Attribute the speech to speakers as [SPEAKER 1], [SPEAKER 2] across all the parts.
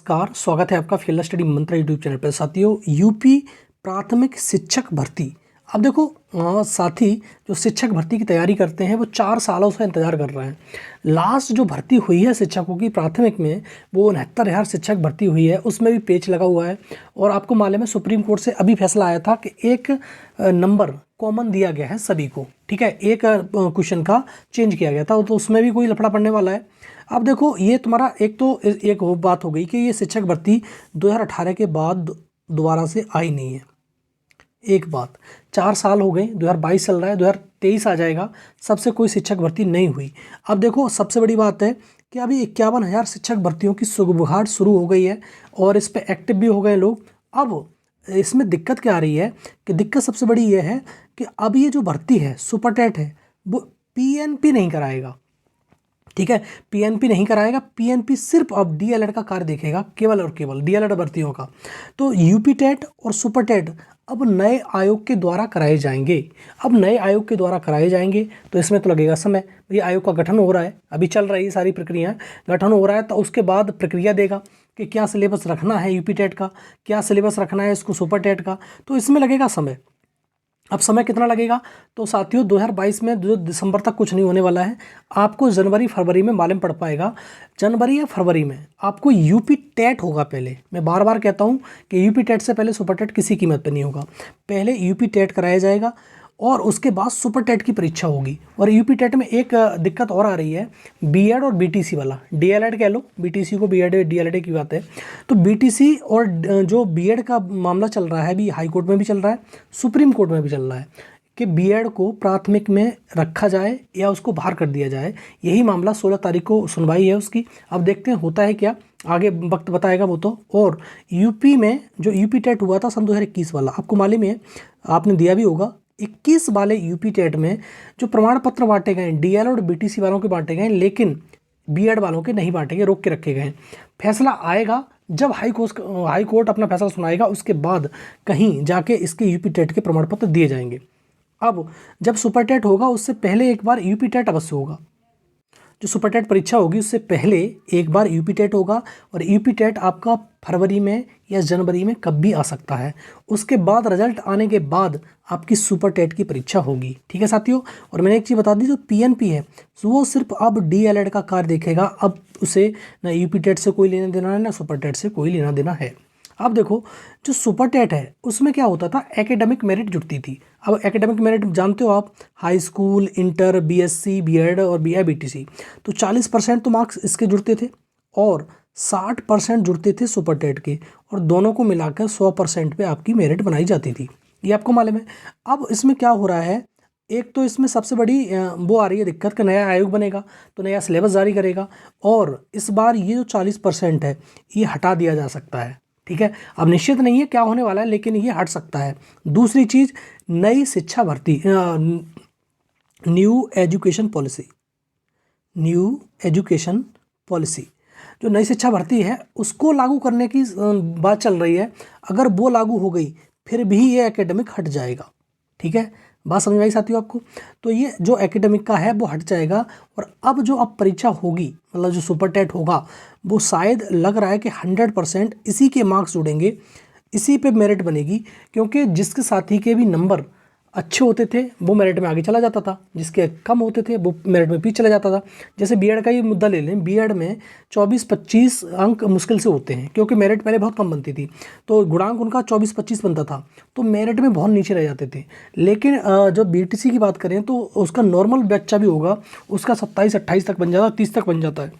[SPEAKER 1] नमस्कार, स्वागत है आपका फील्ड स्टडी मंत्रा यूट्यूब चैनल पर। साथियों, यूपी प्राथमिक शिक्षक भर्ती। अब देखो साथी जो शिक्षक भर्ती की तैयारी करते हैं वो 4 सालों से इंतज़ार कर रहे हैं। लास्ट जो भर्ती हुई है शिक्षकों की प्राथमिक में वो 69,000 शिक्षक भर्ती हुई है, उसमें भी पेच लगा हुआ है। और आपको मालूम है सुप्रीम कोर्ट से अभी फैसला आया था कि एक नंबर कॉमन दिया गया है सभी को, ठीक है, एक क्वेश्चन का चेंज किया गया था, तो उसमें भी कोई लफड़ा पड़ने वाला है। अब देखो ये तुम्हारा एक बात हो गई कि ये शिक्षक भर्ती 2018 के बाद दोबारा से आई नहीं है। एक बात, 4 साल हो गए, 2022 चल रहा है, 2023 आ जाएगा, सबसे कोई शिक्षक भर्ती नहीं हुई। अब देखो सबसे बड़ी बात है कि अभी 51,000 शिक्षक भर्तियों की सुगबुगाहट शुरू हो गई है और इस पर एक्टिव भी हो गए लोग। अब इसमें दिक्कत क्या आ रही है कि दिक्कत सबसे बड़ी ये है कि अब ये जो भर्ती है सुपर टेट है वो पीएनपी नहीं कराएगा, ठीक है, पीएनपी नहीं कराएगा। पीएनपी सिर्फ अब डीएलएड का कार्य देखेगा, केवल और केवल डीएलएड भर्तियों का। तो यूपी टेट और सुपर टेट अब नए आयोग के द्वारा कराए जाएंगे। अब नए आयोग के द्वारा कराए जाएंगे तो इसमें तो लगेगा समय। ये आयोग का गठन हो रहा है, अभी चल रही है सारी प्रक्रिया, गठन हो रहा है, तो उसके बाद प्रक्रिया देगा कि क्या सिलेबस रखना है यूपी टेट का, क्या सिलेबस रखना है इसको सुपर टेट का, तो इसमें लगेगा समय। अब समय कितना लगेगा? तो साथियों 2022 में जो दिसंबर तक कुछ नहीं होने वाला है, आपको जनवरी फरवरी में मालूम पड़ पाएगा। जनवरी या फरवरी में आपको यूपी टेट होगा। पहले मैं बार बार कहता हूँ कि यूपी टेट से पहले सुपर टेट किसी कीमत पे नहीं होगा। पहले यूपी टेट कराया जाएगा और उसके बाद सुपर टेट की परीक्षा होगी। और यूपी टेट में एक दिक्कत और आ रही है, बीएड और बीटीसी वाला, डीएलएड कह लो, बीटीसी को बीएड डीएलएड की बात है। तो बीटीसी और जो बीएड का मामला चल रहा है अभी हाई कोर्ट में भी चल रहा है, सुप्रीम कोर्ट में भी चल रहा है कि बीएड को प्राथमिक में रखा जाए या उसको बाहर कर दिया जाए। यही मामला 16 तारीख को सुनवाई है उसकी। अब देखते हैं होता है क्या, आगे वक्त बताएगा वो तो। और यूपी में जो यूपी टेट हुआ था सन 2021 वाला, आपको मालूम है, आपने दिया भी होगा, 21 वाले यूपी टेट में जो प्रमाण पत्र बांटे गए डीएल और बीटीसी वालों के बांटे गए, लेकिन बीएड वालों के नहीं बांटे गए, रोक के रखे गए। फैसला आएगा जब हाई कोर्ट अपना फैसला सुनाएगा, उसके बाद कहीं जाके इसके यूपी टेट के प्रमाण पत्र दिए जाएंगे। अब जब सुपर टेट होगा उससे पहले एक बार यूपी टेट अवश्य होगा। जो सुपर टेट परीक्षा होगी उससे पहले एक बार यूपी टेट होगा और यूपी टेट आपका फरवरी में या जनवरी में कब भी आ सकता है। उसके बाद रिजल्ट आने के बाद आपकी सुपर टेट की परीक्षा होगी, ठीक है साथियों। और मैंने एक चीज़ बता दी, जो पीएनपी है वो सिर्फ अब डीएलएड का कार्य देखेगा। अब उसे ना यूपी टेट से कोई लेना देना है ना सुपर टेट से कोई लेना देना है। अब देखो जो सुपर टेट है उसमें क्या होता था, एकेडमिक मेरिट जुटती थी। अब एकेडमिक मेरिट जानते हो आप, high school, inter, BSc, BEd और बीटीसी, तो 40% तो मार्क्स इसके जुड़ते थे और 60% जुड़ते थे सुपर टेट के, और दोनों को मिलाकर 100% पे आपकी मेरिट बनाई जाती थी। ये आपको मालूम है। अब इसमें क्या हो रहा है, एक तो इसमें सबसे बड़ी वो आ रही है दिक्कत का नया आयोग बनेगा तो नया सिलेबस जारी करेगा, और इस बार ये जो 40% है ये हटा दिया जा सकता है, ठीक है। अब निश्चित नहीं है क्या होने वाला है, लेकिन ये हट सकता है। दूसरी चीज़, नई शिक्षा भर्ती, न्यू एजुकेशन पॉलिसी, जो नई शिक्षा भर्ती है उसको लागू करने की बात चल रही है। अगर वो लागू हो गई फिर भी ये एकेडमिक हट जाएगा, ठीक है। बात समझ में आई साथियों आपको? तो ये जो एकेडमिक का है वो हट जाएगा। और अब जो परीक्षा होगी, मतलब जो सुपर टेट होगा, वो शायद लग रहा है कि 100% इसी के मार्क्स जुड़ेंगे, इसी पे मेरिट बनेगी। क्योंकि जिसके साथी के भी नंबर अच्छे होते थे वो मेरिट में आगे चला जाता था, जिसके कम होते थे वो मेरिट में पीछे चला जाता था। जैसे बीएड का ही मुद्दा ले लें, बीएड में 24-25 अंक मुश्किल से होते हैं, क्योंकि मेरिट पहले बहुत कम बनती थी, तो गुणांक उनका 24-25 बनता था, तो मेरिट में बहुत नीचे रह जाते थे। लेकिन जब बीटीसी की बात करें तो उसका नॉर्मल बच्चा भी होगा, उसका 27-28 तक बन जाता है, 30 तक बन जाता है,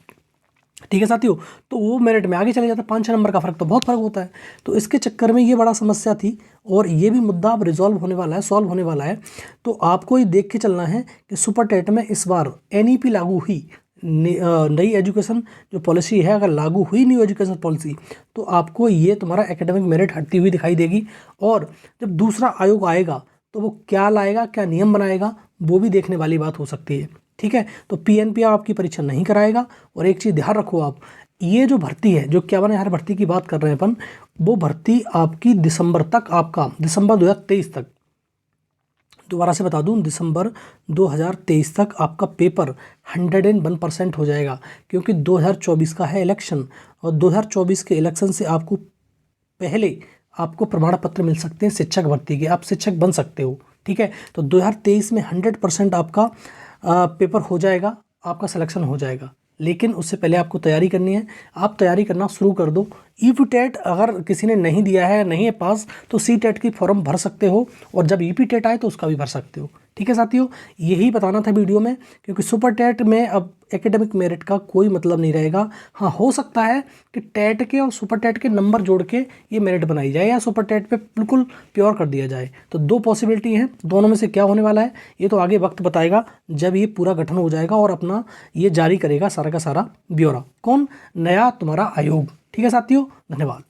[SPEAKER 1] ठीक है साथियों। तो वो मेरिट में आगे चले जाता है। 5-6 नंबर का फर्क तो बहुत फर्क होता है। तो इसके चक्कर में ये बड़ा समस्या थी, और ये भी मुद्दा अब रिजॉल्व होने वाला है, सॉल्व होने वाला है। तो आपको ये देख के चलना है कि सुपर टेट में इस बार एनईपी लागू हुई, नई एजुकेशन जो पॉलिसी है अगर लागू हुई न्यू एजुकेशन पॉलिसी, तो आपको ये तुम्हारा एकेडमिक मेरिट हटती हुई दिखाई देगी। और जब दूसरा आयोग आएगा तो वो क्या लाएगा, क्या नियम बनाएगा, वो भी देखने वाली बात हो सकती है, ठीक है। तो पीएनपी आपकी परीक्षा नहीं कराएगा। और एक चीज़ ध्यान रखो आप, ये जो भर्ती है, जो 51,000 भर्ती की बात कर रहे हैं अपन, वो भर्ती आपकी दिसंबर तक, आपका दिसंबर 2023 तक दोबारा से बता दूं, दिसंबर 2023 तक आपका पेपर 101% हो जाएगा, क्योंकि 2024 का है इलेक्शन, और 2024 के इलेक्शन से आपको पहले आपको प्रमाण पत्र मिल सकते हैं शिक्षक भर्ती के, आप शिक्षक बन सकते हो। ठीक है, तो 2023 में 100% आपका पेपर हो जाएगा, आपका सिलेक्शन हो जाएगा। लेकिन उससे पहले आपको तैयारी करनी है। आप तैयारी करना शुरू कर दो। ईपीटेट अगर किसी ने नहीं दिया है, नहीं है पास, तो सीटेट की फॉर्म भर सकते हो, और जब ईपीटेट आए तो उसका भी भर सकते हो। ठीक है साथियों, यही बताना था वीडियो में, क्योंकि सुपर टेट में अब एकेडमिक मेरिट का कोई मतलब नहीं रहेगा। हाँ, हो सकता है कि टेट के और सुपर टेट के नंबर जोड़ के ये मेरिट बनाई जाए, या सुपर टेट पे बिल्कुल प्योर कर दिया जाए। तो दो पॉसिबिलिटी हैं, दोनों में से क्या होने वाला है ये तो आगे वक्त बताएगा, जब ये पूरा गठन हो जाएगा और अपना ये जारी करेगा सारा का सारा ब्यौरा। कौन? नया तुम्हारा आयोग। ठीक है साथियों, धन्यवाद।